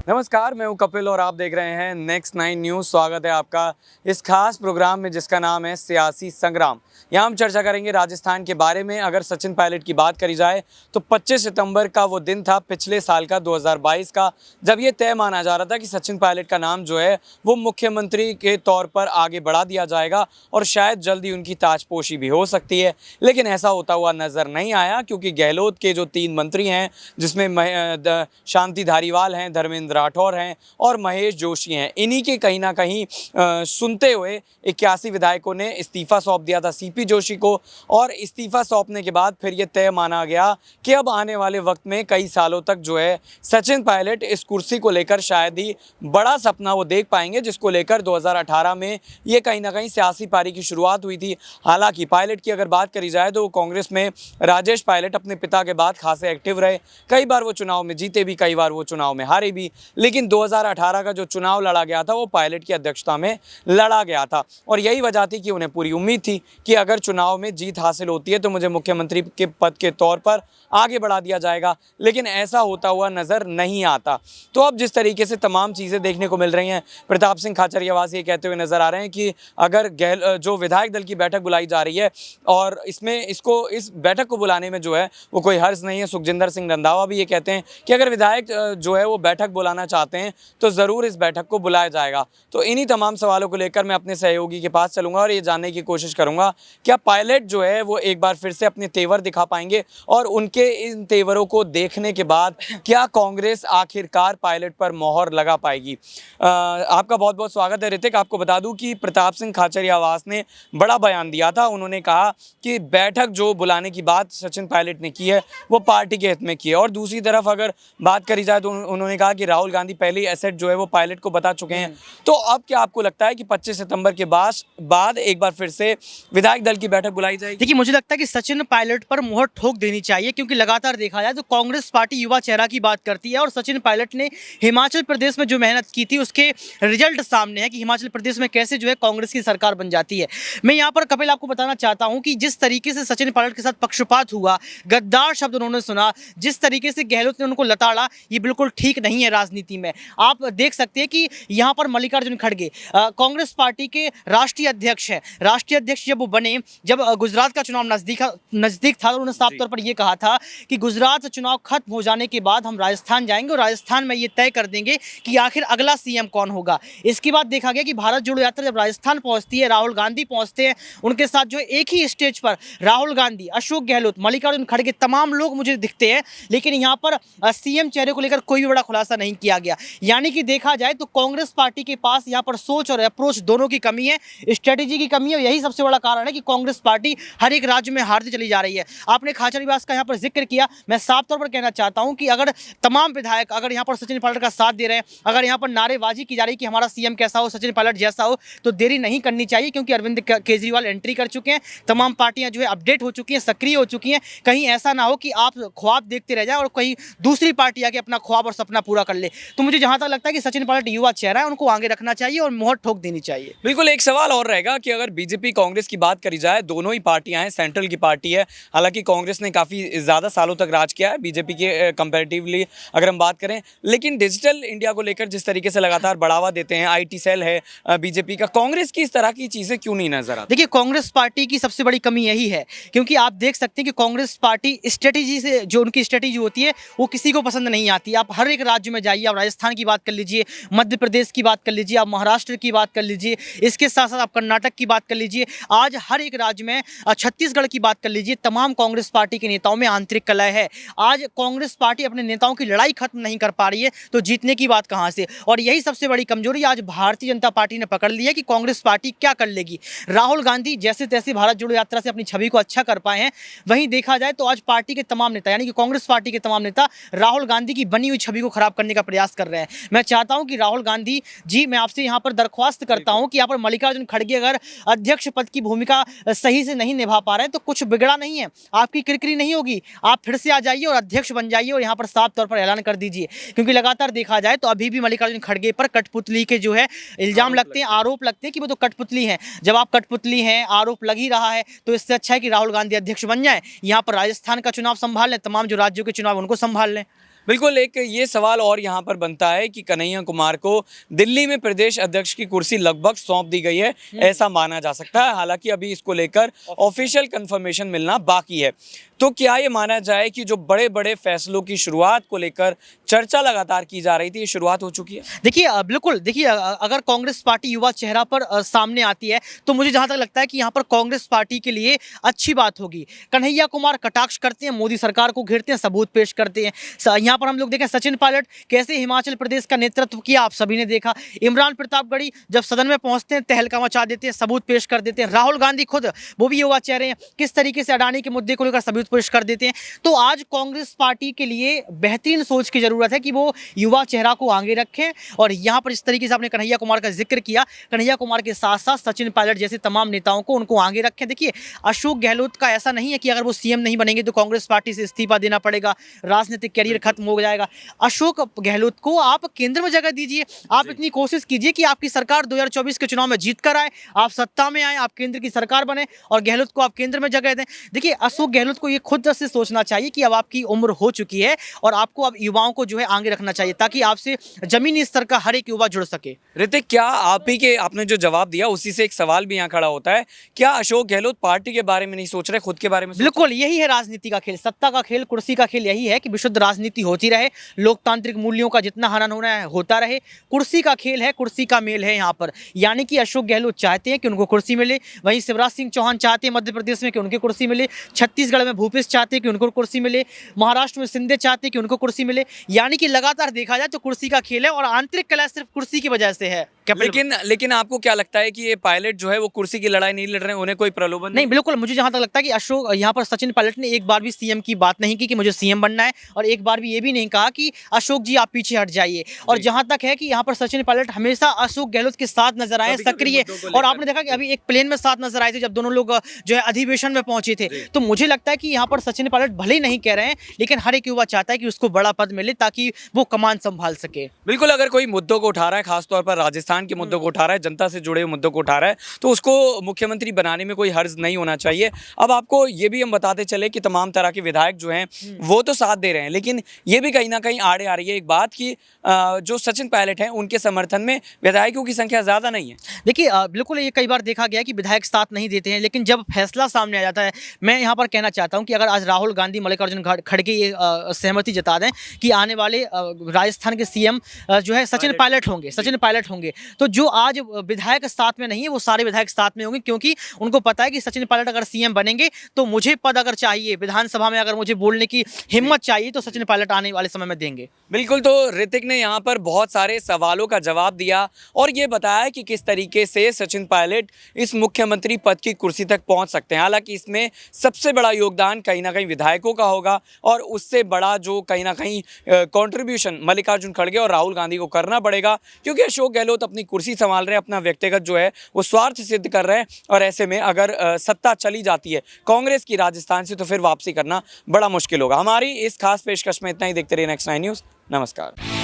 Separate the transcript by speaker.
Speaker 1: नमस्कार, मैं हूं कपिल और आप देख रहे हैं नेक्स्ट 9 न्यूज़। स्वागत है आपका इस खास प्रोग्राम में जिसका नाम है सियासी संग्राम। यहां हम चर्चा करेंगे राजस्थान के बारे में। अगर सचिन पायलट की बात करी जाए तो 25 सितंबर का वो दिन था पिछले साल का 2022 का, जब ये तय माना जा रहा था कि सचिन पायलट का नाम जो है वो मुख्यमंत्री के तौर पर आगे बढ़ा दिया जाएगा और शायद जल्दी उनकी ताजपोशी भी हो सकती है। लेकिन ऐसा होता हुआ नजर नहीं आया, क्योंकि गहलोत के जो 3 मंत्री हैं, जिसमें शांति धारीवाल हैं, धर्मेंद्र राठौर हैं और महेश जोशी हैं, इन्हीं के कहीं ना कहीं सुनते हुए 81 विधायकों ने इस्तीफा सौंप दिया था सीपी जोशी को। और इस्तीफा सौंपने के बाद फिर ये तय माना गया कि अब आने वाले वक्त में कई सालों तक जो है सचिन पायलट इस कुर्सी को लेकर शायद ही बड़ा सपना वो देख पाएंगे, जिसको लेकर 2018 में ये कहीं ना कहीं सियासी पारी की शुरुआत हुई थी। हालांकि पायलट की अगर बात करी जाए तो वो कांग्रेस में राजेश पायलट अपने पिता के बाद खासे एक्टिव रहे। कई बार वो चुनाव में जीते भी, कई बार वो चुनाव में हारे भी, लेकिन 2018 का जो चुनाव लड़ा गया था वो पायलट की अध्यक्षता में लड़ा गया था। और यही वजह थी कि उन्हें पूरी उम्मीद थी कि अगर चुनाव में जीत हासिल होती है तो मुझे मुख्यमंत्री के पद के तौर पर आगे बढ़ा दिया जाएगा, लेकिन ऐसा होता हुआ नजर नहीं आता। तो अब जिस तरीके से तमाम चीज़ें देखने को मिल रही हैं, प्रताप सिंह खाचरियावास ये कहते हुए नजर आ रहे हैं कि अगर जो विधायक दल की बैठक बुलाई जा रही है और इस बैठक को बुलाने में जो है वो कोई हर्ज नहीं है। सुखजिंदर सिंह रंधावा भी ये कहते हैं कि अगर विधायक जो है वो बैठक बुलाना चाहते हैं तो ज़रूर इस बैठक को बुलाया जाएगा। तो इन्हीं तमाम सवालों को लेकर मैं अपने सहयोगी के पास चलूंगा और ये जानने की कोशिश करूंगा क्या पायलट जो है वो एक बार फिर से अपने तेवर दिखा पाएंगे, और उनके इन तेवरों को देखने के बाद क्या कांग्रेस आखिरकार पायलट पर मोहर लगा पाएगी। आपका बहुत बहुत स्वागत है ऋतिक। आपको बता दूं कि प्रताप सिंह खाचरियावास ने बड़ा बयान दिया था। उन्होंने कहा कि बैठक जो बुलाने की बात सचिन पायलट ने की है वो पार्टी के हित में की है। और दूसरी तरफ अगर बात करी जाए तो उन्होंने कहा कि राहुल गांधी पहले ही एसेट जो है वो पायलट को बता चुके हैं। तो अब क्या आपको लगता है कि 25 सितंबर के बाद एक बार फिर से विधायक दल की बैठक बुलाई जाएगी?
Speaker 2: देखिए, मुझे लगता है कि सचिन पायलट पर मुहर ठोक देनी चाहिए, क्योंकि लगातार देखा जाए तो कांग्रेस पार्टी युवा चेहरा की बात करती है और सचिन पायलट ने हिमाचल प्रदेश में जो मेहनत की थी उसके रिजल्ट सामने है कि हिमाचल प्रदेश में कैसे जो है कांग्रेस की सरकार बन जाती है। मैं यहाँ पर कपिल आपको बताना चाहता हूँ कि जिस तरीके से सचिन पायलट के साथ पक्षपात हुआ, गद्दार शब्द उन्होंने सुना, जिस तरीके से गहलोत ने उनको लताड़ा, ये बिल्कुल ठीक नहीं है राजनीति में। आप देख सकते हैं कि यहाँ पर मल्लिकार्जुन खड़गे कांग्रेस पार्टी के राष्ट्रीय अध्यक्ष हैं। राष्ट्रीय अध्यक्ष जब वो बने, जब गुजरात का चुनाव नजदीक था, उन्होंने साफ तौर पर यह कहा था कि गुजरात चुनाव खत्म हो जाने के बाद हम राजस्थान जाएंगे और राजस्थान में ये तय कर देंगे कि आखिर अगला सीएम कौन होगा। इसके बाद देखा गया कि भारत जोड़ो यात्रा जब राजस्थान पहुंचती है, राहुल गांधी पहुंचते हैं, उनके साथ जो एक ही स्टेज पर राहुल गांधी, अशोक गहलोत, मल्लिकार्जुन खड़गे, तमाम लोग मुझे दिखते हैं, लेकिन यहाँ पर सीएम चेहरे को लेकर कोई भी बड़ा खुलासा नहीं किया गया। यानी कि देखा जाए तो कांग्रेस पार्टी के पास यहाँ पर सोच और अप्रोच दोनों की कमी है, स्ट्रेटेजी की कमी है। यही सबसे बड़ा कारण है कि कांग्रेस पार्टी हर एक राज्य में हारती चली जा रही है। आपने खाचरियावास का यहाँ पर जिक्र किया, मैं साफ तौर पर कहना चाहता हूं कि अगर तमाम विधायक अगर यहाँ पर सचिन पायलट का साथ दे रहे हैं, अगर यहाँ पर नारेबाजी की जा रही है कि हमारा सीएम कैसा हो, सचिन पायलट जैसा हो, तो देरी नहीं करनी चाहिए, क्योंकि अरविंद केजरीवाल एंट्री कर चुके हैं, तमाम पार्टियां जो है अपडेट हो चुकी हैं, सक्रिय हो चुकी हैं। कहीं ऐसा ना हो कि आप ख्वाब देखते रह जाए और कहीं दूसरी पार्टी आके अपना ख्वाब और सपना पूरा कर ले। तो मुझे जहां तक लगता है कि सचिन पायलट युवा चेहरा है, उनको आगे रखना चाहिए और मोहर ठोक देनी चाहिए।
Speaker 1: बिल्कुल। एक सवाल और रहेगा कि अगर बीजेपी कांग्रेस की बात करी जाए, दोनों ही पार्टियां हैं, सेंट्रल की पार्टी है। हालांकि कांग्रेस ने काफ़ी ज़्यादा सालों तक राज किया है बीजेपी के कंपैरेटिवली अगर हम बात करें, लेकिन डिजिटल इंडिया को लेकर जिस तरीके से लगातार बढ़ावा देते हैं, आईटी सेल है बीजेपी का, कांग्रेस की इस तरह की चीज़ें क्यों नहीं नजर आती?
Speaker 2: देखिए, कांग्रेस पार्टी की सबसे बड़ी कमी यही है, क्योंकि आप देख सकते हैं कि कांग्रेस पार्टी स्ट्रेटेजी से, जो उनकी स्ट्रेटेजी होती है वो किसी को पसंद नहीं आती। आप हर एक राज्य में जाइए, आप राजस्थान की बात कर लीजिए, मध्य प्रदेश की बात कर लीजिए, आप महाराष्ट्र की बात कर लीजिए, इसके साथ साथ आप कर्नाटक की बात कर लीजिए, आज हर एक राज्य में, छत्तीसगढ़ की बात कर लीजिए, तमाम कांग्रेस पार्टी के नेताओं में आंतरिक कलह है। आज कांग्रेस पार्टी अपने नेताओं की लड़ाई खत्म नहीं कर पा रही है, तो जीतने की बात कहां से। और यही सबसे बड़ी कमजोरी आज भारतीय जनता पार्टी ने पकड़ ली है कि कांग्रेस पार्टी क्या कर लेगी। राहुल गांधी जैसे तैसे भारत जोड़ो यात्रा से अपनी छवि को अच्छा कर पाए हैं, वहीं देखा जाए तो आज पार्टी के तमाम नेता, यानी कि कांग्रेस पार्टी के तमाम नेता राहुल गांधी की बनी हुई छवि को खराब करने का प्रयास कर रहे हैं। मैं चाहता हूं कि राहुल गांधी जी, मैं आपसे यहां पर दरख्वास्त करता हूं कि यहाँ पर मल्लिकार्जुन खड़गे अगर अध्यक्ष पद की भूमिका सही से नहीं निभा पा रहे हैं तो कुछ बिगड़ा नहीं है, आपकी किरकिरी नहीं होगी, आप फिर से आ जाइए और अध्यक्ष बन जाइए और यहाँ पर साफ तौर पर ऐलान कर दीजिए। क्योंकि लगातार देखा जाए तो अभी भी मल्लिकार्जुन खड़गे पर कठपुतली के जो है इल्जाम लगते हैं, आरोप लगते हैं कि वो तो कठपुतली हैं। जब आप कठपुतली हैं, आरोप लग ही रहा है, तो इससे अच्छा है कि राहुल गांधी अध्यक्ष बन जाए, यहाँ पर राजस्थान का चुनाव संभाल लें, तमाम जो राज्यों के चुनाव उनको संभाल लें।
Speaker 1: बिल्कुल, एक ये सवाल और यहाँ पर बनता है कि कन्हैया कुमार को दिल्ली में प्रदेश अध्यक्ष की कुर्सी लगभग सौंप दी गई है, ऐसा माना जा सकता है। हालांकि अभी इसको लेकर ऑफिशियल कंफर्मेशन मिलना बाकी है। तो क्या ये माना जाए कि जो बड़े-बड़े फैसलों की शुरुआत को लेकर चर्चा लगातार की जा रही थी, ये शुरुआत हो चुकी है?
Speaker 2: देखिए बिल्कुल देखिए अगर कांग्रेस पार्टी युवा चेहरा पर सामने आती है तो मुझे जहां तक लगता है कि यहां पर कांग्रेस पार्टी के लिए अच्छी बात होगी। कन्हैया कुमार कटाक्ष करते हैं, मोदी सरकार को घेरते हैं, सबूत पेश करते हैं। यहां पर हम लोग देखें सचिन पायलट कैसे हिमाचल प्रदेश का नेतृत्व किया, आप सभी ने देखा। इमरान प्रतापगढ़ी जब सदन में पहुंचते हैं तहलका मचा देते हैं, सबूत पेश कर देते हैं। राहुल गांधी खुद वो भी युवा चेहरे हैं, किस तरीके से अडानी के मुद्दे को लेकर सबूत पेश कर देते हैं। तो आज कांग्रेस पार्टी के लिए बेहतरीन सोच की जरूरत है कि वो युवा चेहरा को आगे रखें। और यहाँ पर इस तरीके से आपने कन्हैया कुमार का जिक्र किया, कन्हैया कुमार के साथ साथ सचिन पायलट जैसे तमाम नेताओं को उनको आगे रखें। देखिए अशोक गहलोत का ऐसा नहीं है कि अगर वो सीएम नहीं बनेंगे तो कांग्रेस पार्टी से इस्तीफा देना पड़ेगा, राजनीतिक कैरियर खत्म हो जाएगा। अशोक गहलोत को आप केंद्र में जगह दीजिए। आप इतनी कोशिश कीजिए कि आपकी सरकार 2024 के चुनाव में जीत कर आए, आप सत्ता में आए, आप केंद्र की सरकार बने और गहलोत को आप केंद्र में जगह दें। देखिए अशोक गहलोत को ये खुद से सोचना चाहिए कि अब आपकी उम्र हो चुकी है और आपको अब युवाओं को जो है आगे रखना चाहिए ताकि आपसे जमीनी स्तर का हर एक युवा जुड़ सके।
Speaker 1: ऋतिक, क्या आपने जो जवाब दिया उसी से एक सवाल भी यहाँ खड़ा होता है, क्या अशोक गहलोत पार्टी के बारे में नहीं सोच रहे, खुद के बारे में सोच रहे?
Speaker 2: बिल्कुल यही है राजनीति का खेल, सत्ता का खेल, कुर्सी का खेल यही है कि विशुद्ध राजनीति होती रहे, लोकतांत्रिक मूल्यों का जितना हनन होना है होता रहे। कुर्सी का खेल है, कुर्सी का मेल है यहाँ पर। यानी कि अशोक गहलोत चाहते हैं कि उनको कुर्सी मिले, वहीं शिवराज सिंह चौहान चाहते हैं मध्य प्रदेश में कि उनकी कुर्सी मिले, छत्तीसगढ़ में भूपेश चाहते हैं कि उनको कुर्सी मिले, महाराष्ट्र में शिंदे चाहते हैं कि उनको कुर्सी मिले। यानी कि लगातार देखा जाए तो कुर्सी का खेल है और आंतरिक कलह सिर्फ कुर्सी की वजह से है।
Speaker 1: लेकिन आपको क्या लगता है कि ये पायलट जो है वो कुर्सी की लड़ाई नहीं लड़ रहे हैं, उन्हें कोई प्रलोभन
Speaker 2: नहीं? बिल्कुल मुझे जहां तक लगता है कि अशोक यहाँ पर सचिन पायलट ने एक बार भी सीएम की बात नहीं की कि मुझे सीएम बनना है और एक बार भी ये भी नहीं कहा कि अशोक जी आप पीछे हट जाइए। और जहां तक है कि यहाँ पर सचिन पायलट हमेशा अशोक गहलोत के साथ नजर आए, सक्रिय। और आपने देखा कि अभी एक प्लेन में साथ नजर आए थे जब दोनों लोग जो है अधिवेशन में पहुंचे थे। तो मुझे लगता है कि यहाँ पर सचिन पायलट भले ही नहीं कह रहे हैं लेकिन हर एक युवा चाहता है कि उसको बड़ा पद मिले ताकि वो कमान संभाल सके।
Speaker 1: बिल्कुल, अगर कोई मुद्दों को उठा रहा है, खासतौर पर राजस्थान के मुद्दों को उठा रहा है, जनता से जुड़े हुए मुद्दों को उठा रहा है, तो उसको मुख्यमंत्री बनाने में कोई हर्ज नहीं होना चाहिए। अब आपको ये भी हम बताते चले कि तमाम तरह के विधायक जो हैं वो तो साथ दे रहे हैं, लेकिन ये भी कहीं ना कहीं आड़े आ रही है एक बात कि जो सचिन पायलट हैं उनके समर्थन में विधायकों की संख्या ज़्यादा नहीं है।
Speaker 2: देखिए बिल्कुल ये कई बार देखा गया कि विधायक साथ नहीं देते हैं, लेकिन जब फैसला सामने आ जाता है, मैं यहाँ पर कहना चाहता हूँ कि अगर आज राहुल गांधी, मल्लिकार्जुन खड़गे ये सहमति जता दें कि आने वाले राजस्थान के सीएम जो है सचिन पायलट होंगे, तो जो आज विधायक साथ में नहीं है वो सारे विधायक साथ में होंगे, क्योंकि उनको पता है कि सचिन पायलट अगर सीएम बनेंगे तो मुझे पद अगर चाहिए, विधानसभा में अगर मुझे बोलने की हिम्मत चाहिए तो सचिन पायलट आने वाले समय में देंगे।
Speaker 1: बिल्कुल, तो ऋतिक ने यहाँ पर बहुत सारे सवालों का जवाब दिया और ये बताया कि किस तरीके से सचिन पायलट इस मुख्यमंत्री पद की कुर्सी तक पहुँच सकते हैं। हालांकि इसमें सबसे बड़ा योगदान कहीं ना कहीं विधायकों का होगा और उससे बड़ा जो कहीं ना कहीं कंट्रीब्यूशन मल्लिकार्जुन खड़गे और राहुल गांधी को करना पड़ेगा, क्योंकि अशोक गहलोत अपनी कुर्सी संभाल रहे हैं, अपना व्यक्तिगत जो है वो स्वार्थ सिद्ध कर रहे हैं और ऐसे में अगर सत्ता चली जाती है कांग्रेस की राजस्थान से तो फिर वापसी करना बड़ा मुश्किल होगा। हमारी इस खास पेशकश में इतना ही। देखते रहिए नेक्स्ट 9 न्यूज़। नमस्कार।